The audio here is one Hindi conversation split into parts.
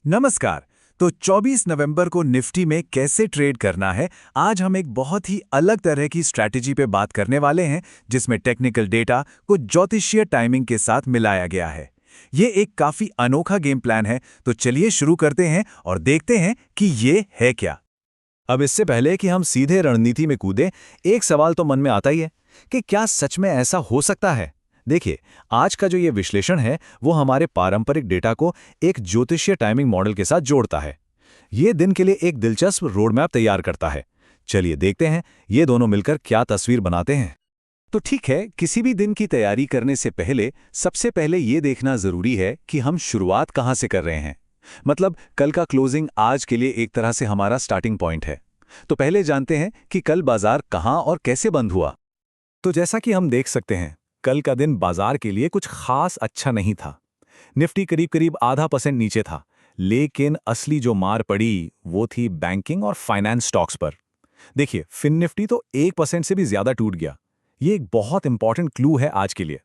नमस्कार। तो 24 नवंबर को निफ्टी में कैसे ट्रेड करना है, आज हम एक बहुत ही अलग तरह की स्ट्रैटेजी पे बात करने वाले हैं, जिसमें टेक्निकल डेटा को ज्योतिषीय टाइमिंग के साथ मिलाया गया है। ये एक काफी अनोखा गेम प्लान है, तो चलिए शुरू करते हैं और देखते हैं कि ये है क्या। अब इससे पहले कि हम सीधे रणनीति में कूदें, एक सवाल तो मन में आता ही है कि क्या सच में ऐसा हो सकता है। देखिए, आज का जो ये विश्लेषण है वो हमारे पारंपरिक डेटा को एक ज्योतिषीय टाइमिंग मॉडल के साथ जोड़ता है। ये दिन के लिए एक दिलचस्प रोडमैप तैयार करता है। चलिए देखते हैं ये दोनों मिलकर क्या तस्वीर बनाते हैं। तो ठीक है, किसी भी दिन की तैयारी करने से पहले सबसे पहले ये देखना जरूरी है कि हम शुरुआत कहाँ से कर रहे हैं। मतलब कल का क्लोजिंग आज के लिए एक तरह से हमारा स्टार्टिंग पॉइंट है। तो पहले जानते हैं कि कल बाजार कहाँ और कैसे बंद हुआ। तो जैसा कि हम देख सकते हैं, कल का दिन बाजार के लिए कुछ खास अच्छा नहीं था। निफ्टी करीब करीब ½ % नीचे था, लेकिन असली जो मार पड़ी वो थी बैंकिंग और फाइनेंस स्टॉक्स पर। देखिए, फिन निफ्टी तो 1% से भी ज्यादा टूट गया। ये एक बहुत इंपॉर्टेंट क्लू है आज के लिए।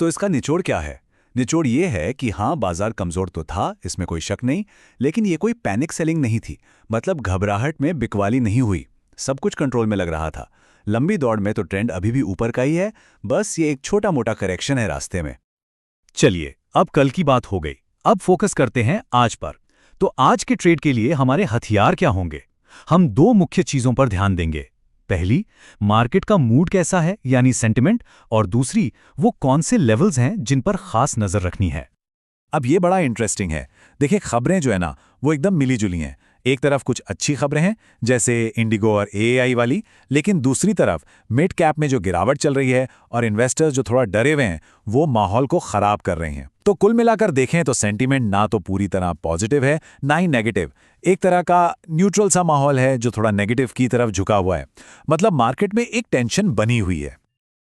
तो इसका निचोड़ क्या है? निचोड़ ये है कि हाँ, बाजार कमजोर तो था, इसमें कोई शक नहीं, लेकिन ये कोई पैनिक सेलिंग नहीं थी। मतलब घबराहट में बिकवाली नहीं हुई, सब कुछ कंट्रोल में लग रहा था। लंबी दौड़ में तो ट्रेंड अभी भी ऊपर का ही है, बस ये एक छोटा मोटा करेक्शन है रास्ते में। चलिए, अब कल की बात हो गई, अब फोकस करते हैं आज पर। तो आज के ट्रेड के लिए हमारे हथियार क्या होंगे? हम दो मुख्य चीजों पर ध्यान देंगे। पहली, मार्केट का मूड कैसा है, यानी सेंटिमेंट, और दूसरी, वो कौन से लेवल्स हैं जिन पर खास नजर रखनी है। अब ये बड़ा इंटरेस्टिंग है। देखिए, खबरें जो है ना, वो एकदम मिली जुली हैं। एक तरफ कुछ अच्छी खबरें हैं, जैसे इंडिगो और एआई वाली, लेकिन दूसरी तरफ मिड कैप में जो गिरावट चल रही है और इन्वेस्टर्स जो थोड़ा डरे हुए हैं, वो माहौल को खराब कर रहे हैं। तो कुल मिलाकर देखें तो सेंटीमेंट ना तो पूरी तरह पॉजिटिव है, ना ही नेगेटिव। एक तरह का न्यूट्रल सा माहौल है जो थोड़ा नेगेटिव की तरफ झुका हुआ है। मतलब मार्केट में एक टेंशन बनी हुई है।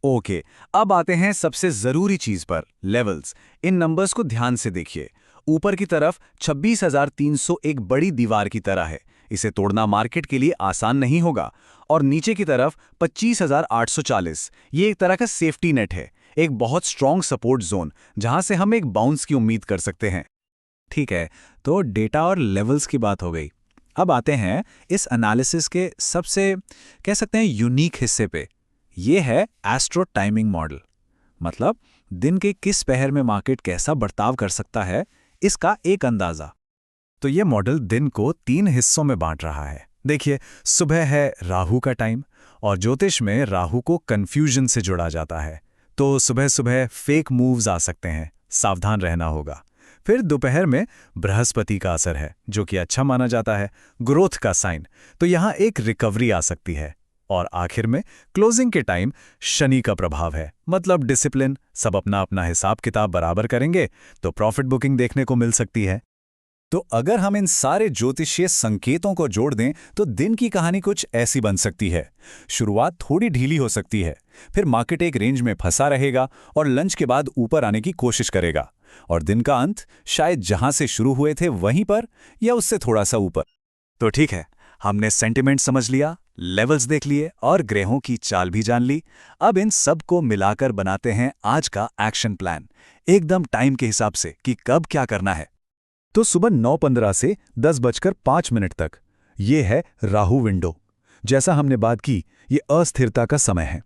ओके, अब आते हैं सबसे जरूरी चीज पर, लेवल्स। इन नंबर्स को ध्यान से देखिए। ऊपर की तरफ 26,300 एक बड़ी दीवार की तरह है, इसे तोड़ना मार्केट के लिए आसान नहीं होगा। और नीचे की तरफ 25,840, ये एक तरह का सेफ्टी नेट है, एक बहुत स्ट्रॉन्ग सपोर्ट जोन, जहां से हम एक बाउंस की उम्मीद कर सकते हैं। ठीक है, तो डेटा और लेवल्स की बात हो गई। अब आते हैं इस एनालिसिस के सबसे, कह सकते हैं, यूनिक हिस्से पे। ये है एस्ट्रो टाइमिंग मॉडल। मतलब दिन के किस पहर में मार्केट कैसा बर्ताव कर सकता है, इसका एक अंदाजा। तो ये मॉडल दिन को 3 हिस्सों में बांट रहा है। देखिए, सुबह है राहु का टाइम, और ज्योतिष में राहु को कंफ्यूजन से जोड़ा जाता है। तो सुबह सुबह फेक मूव्स आ सकते हैं, सावधान रहना होगा। फिर दोपहर में बृहस्पति का असर है, जो कि अच्छा माना जाता है, ग्रोथ का साइन, तो यहाँ एक रिकवरी आ सकती है। और आखिर में क्लोजिंग के टाइम शनि का प्रभाव है, मतलब डिसिप्लिन, सब अपना अपना हिसाब किताब बराबर करेंगे तो प्रॉफिट बुकिंग देखने को मिल सकती है। तो अगर हम इन सारे ज्योतिषीय संकेतों को जोड़ दें तो दिन की कहानी कुछ ऐसी बन सकती है। शुरुआत थोड़ी ढीली हो सकती है, फिर मार्केट एक रेंज में फंसा रहेगा और लंच के बाद ऊपर आने की कोशिश करेगा, और दिन का अंत शायद जहां से शुरू हुए थे वहीं पर या उससे थोड़ा सा ऊपर। तो ठीक है, हमने सेंटिमेंट समझ लिया, लेवल्स देख लिए और ग्रहों की चाल भी जान ली। अब इन सब को मिलाकर बनाते हैं आज का एक्शन प्लान, एकदम टाइम के हिसाब से कि कब क्या करना है। तो सुबह 9:15 से 10:05 तक ये है राहु विंडो। जैसा हमने बात की, ये अस्थिरता का समय है।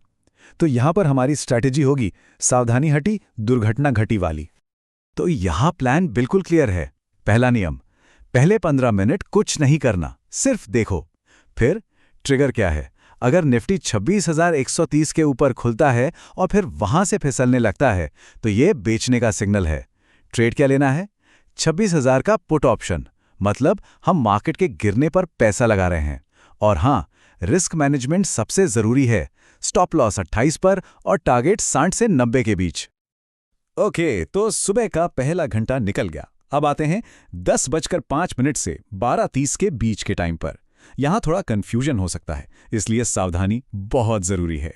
तो यहां पर हमारी स्ट्रैटेजी होगी सावधानी हटी दुर्घटना घटी वाली। तो यहां प्लान बिल्कुल क्लियर है। पहला नियम, पहले 15 मिनट कुछ नहीं करना, सिर्फ देखो। फिर ट्रिगर क्या है? अगर निफ्टी 26,130 के ऊपर खुलता है और फिर वहां से फिसलने लगता है तो ये बेचने का सिग्नल है। ट्रेड क्या लेना है? 26,000 का पुट ऑप्शन। मतलब हम मार्केट के गिरने पर पैसा लगा रहे हैं। और हां, रिस्क मैनेजमेंट सबसे जरूरी है। स्टॉप लॉस 28 पर और टारगेट 60 से 90 के बीच। ओके, तो सुबह का पहला घंटा निकल गया। अब आते हैं 10:05 से 12:30 के बीच के टाइम पर। यहां थोड़ा कंफ्यूजन हो सकता है, इसलिए सावधानी बहुत जरूरी है।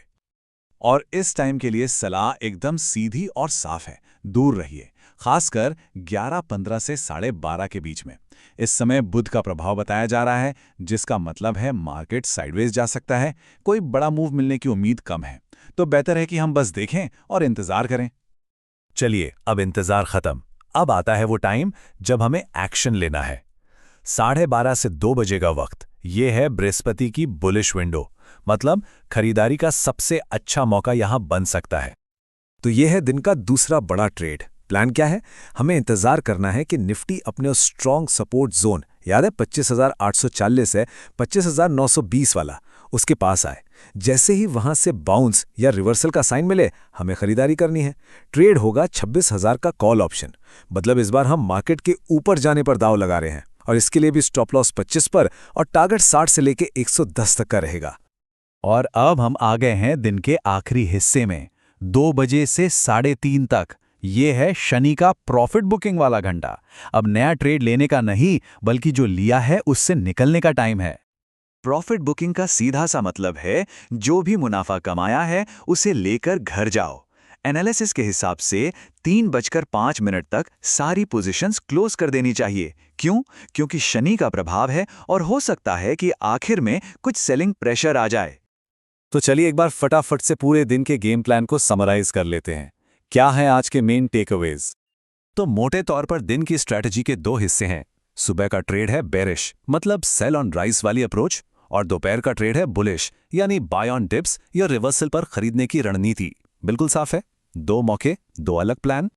और इस टाइम के लिए सलाह एकदम सीधी और साफ है, दूर रहिए, खासकर 11:15 से 12:30 के बीच में। इस समय बुध का प्रभाव बताया जा रहा है, जिसका मतलब है मार्केट साइडवेज जा सकता है, कोई बड़ा मूव मिलने की उम्मीद कम है। तो बेहतर है कि हम बस देखें और इंतजार करें। चलिए, अब इंतजार खत्म, अब आता है वो टाइम जब हमें एक्शन लेना है। 12:30 से 2 बजे का वक्त, ये है बृहस्पति की बुलिश विंडो, मतलब खरीदारी का सबसे अच्छा मौका यहां बन सकता है। तो ये है दिन का दूसरा बड़ा ट्रेड। प्लान क्या है? हमें इंतजार करना है कि निफ्टी अपने उस स्ट्रॉन्ग सपोर्ट जोन, याद है 25,840 है, 25,920 वाला, उसके पास आए। जैसे ही वहां से बाउंस या रिवर्सल का साइन मिले, हमें खरीदारी करनी है। ट्रेड होगा 26,000 का कॉल ऑप्शन, मतलब इस बार हम मार्केट के ऊपर जाने पर दाव लगा रहे हैं, और इसके लिए भी स्टॉप लॉस 25 पर और टारगेट 60 से लेके 110 तक का रहेगा। और अब हम आ गए हैं दिन के आखिरी हिस्से में, 2 बजे से 3:30 तक। ये है शनि का प्रॉफिट बुकिंग वाला घंटा। अब नया ट्रेड लेने का नहीं, बल्कि जो लिया है उससे निकलने का टाइम है। प्रॉफिट बुकिंग का सीधा सा मतलब है जो भी मुनाफा कमाया है उसे लेकर घर जाओ। एनालिसिस के हिसाब से 3:05 तक सारी पोजीशंस क्लोज कर देनी चाहिए। क्यों? क्योंकि शनि का प्रभाव है और हो सकता है कि आखिर में कुछ सेलिंग प्रेशर आ जाए। तो चलिए एक बार फटाफट से पूरे दिन के गेम प्लान को समराइज कर लेते हैं। क्या है आज के मेन टेकअवेज? तो मोटे तौर पर दिन की स्ट्रैटेजी के 2 हिस्से हैं। सुबह का ट्रेड है बेरिश, मतलब सेल ऑन राइस वाली अप्रोच, और दोपहर का ट्रेड है बुलिश, यानी बाय ऑन डिप्स या रिवर्सल पर खरीदने की रणनीति। बिल्कुल साफ है, 2 मौके, 2 अलग प्लान।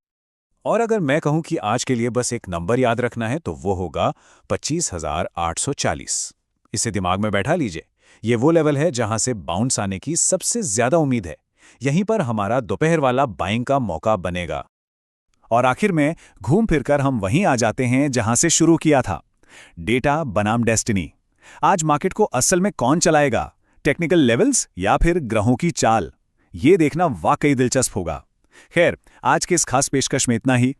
और अगर मैं कहूं कि आज के लिए बस एक नंबर याद रखना है तो वो होगा 25,840। इसे दिमाग में बैठा लीजिए। ये वो लेवल है जहां से बाउंस आने की सबसे ज्यादा उम्मीद है। यहीं पर हमारा दोपहर वाला बाइंग का मौका बनेगा। और आखिर में घूम फिरकर हम वहीं आ जाते हैं जहां से शुरू किया था, डेटा बनाम डेस्टिनी। आज मार्केट को असल में कौन चलाएगा, टेक्निकल लेवल्स या फिर ग्रहों की चाल? ये देखना वाकई दिलचस्प होगा। खैर, आज के इस खास पेशकश में इतना ही।